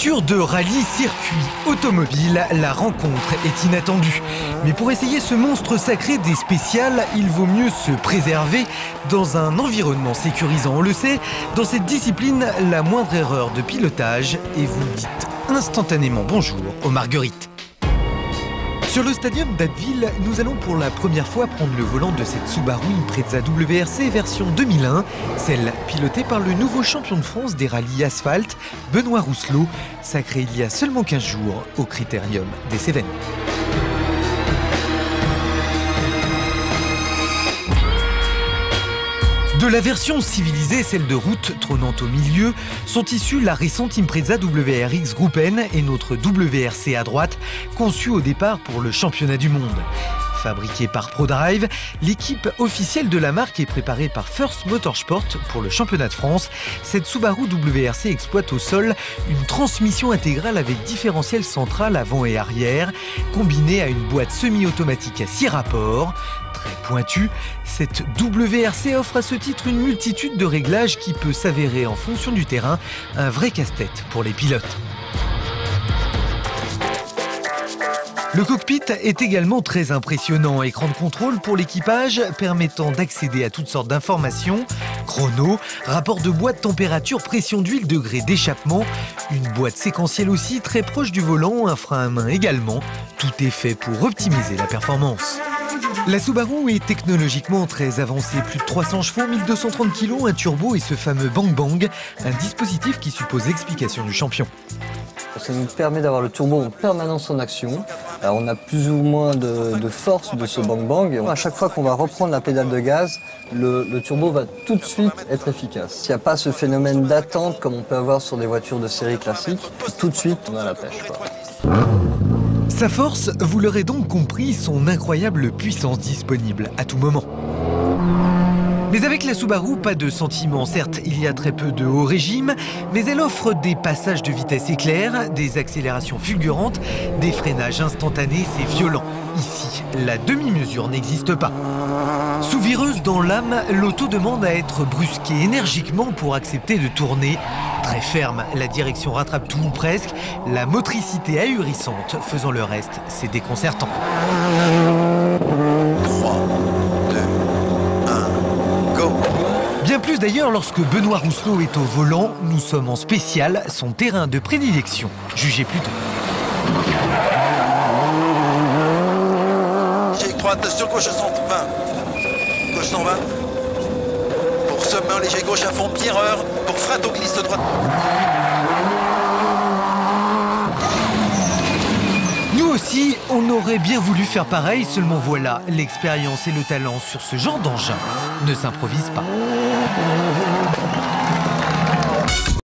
voiture de rallye circuit automobile, la rencontre est inattendue. Mais pour essayer ce monstre sacré des spéciales, il vaut mieux se préserver dans un environnement sécurisant. On le sait, dans cette discipline, la moindre erreur de pilotage et vous dites instantanément bonjour aux marguerites. Sur le stadium d'Abbeville, nous allons pour la première fois prendre le volant de cette Subaru Impreza WRC version 2001, celle pilotée par le nouveau champion de France des rallyes asphalte, Benoît Rousselot, sacré il y a seulement 15 jours au Critérium des Cévennes. De la version civilisée, celle de route trônant au milieu, sont issues la récente Impreza WRX Group N et notre WRC à droite, conçue au départ pour le championnat du monde. Fabriquée par ProDrive, l'équipe officielle de la marque est préparée par First Motorsport pour le championnat de France. Cette Subaru WRC exploite au sol une transmission intégrale avec différentiel central avant et arrière, combinée à une boîte semi-automatique à 6 rapports. Très pointue, cette WRC offre à ce titre une multitude de réglages qui peut s'avérer en fonction du terrain un vrai casse-tête pour les pilotes. Le cockpit est également très impressionnant. Écran de contrôle pour l'équipage permettant d'accéder à toutes sortes d'informations. Chrono, rapport de boîte, température, pression d'huile, degré d'échappement. Une boîte séquentielle aussi très proche du volant, un frein à main également. Tout est fait pour optimiser la performance. La Subaru est technologiquement très avancée, plus de 300 chevaux, 1230 kg, un turbo et ce fameux Bang Bang, un dispositif qui suppose l'explication du champion. Ça nous permet d'avoir le turbo en permanence en action. Alors on a plus ou moins de force de ce Bang Bang. Et à chaque fois qu'on va reprendre la pédale de gaz, le turbo va tout de suite être efficace. Il n'y a pas ce phénomène d'attente comme on peut avoir sur des voitures de série classique. Tout de suite, on a la pêche, quoi. Sa force, vous l'aurez donc compris, son incroyable puissance disponible à tout moment. Mais avec la Subaru, pas de sentiment. Certes, il y a très peu de haut régime, mais elle offre des passages de vitesse éclairs, des accélérations fulgurantes, des freinages instantanés, c'est violent. Ici, la demi-mesure n'existe pas. Souvireuse dans l'âme, l'auto demande à être brusquée énergiquement pour accepter de tourner. Très ferme, la direction rattrape tout ou presque, la motricité ahurissante faisant le reste, c'est déconcertant. 3, 2, 1, go! Bien plus d'ailleurs lorsque Benoît Rousselot est au volant, nous sommes en spécial, son terrain de prédilection. Jugez plutôt. Léger droite sur gauche 120. Gauche 120. Pour sommet léger gauche à fond, pierreur. Pour frato glisse droite. Nous aussi, on aurait bien voulu faire pareil, seulement voilà, l'expérience et le talent sur ce genre d'engin ne s'improvisent pas.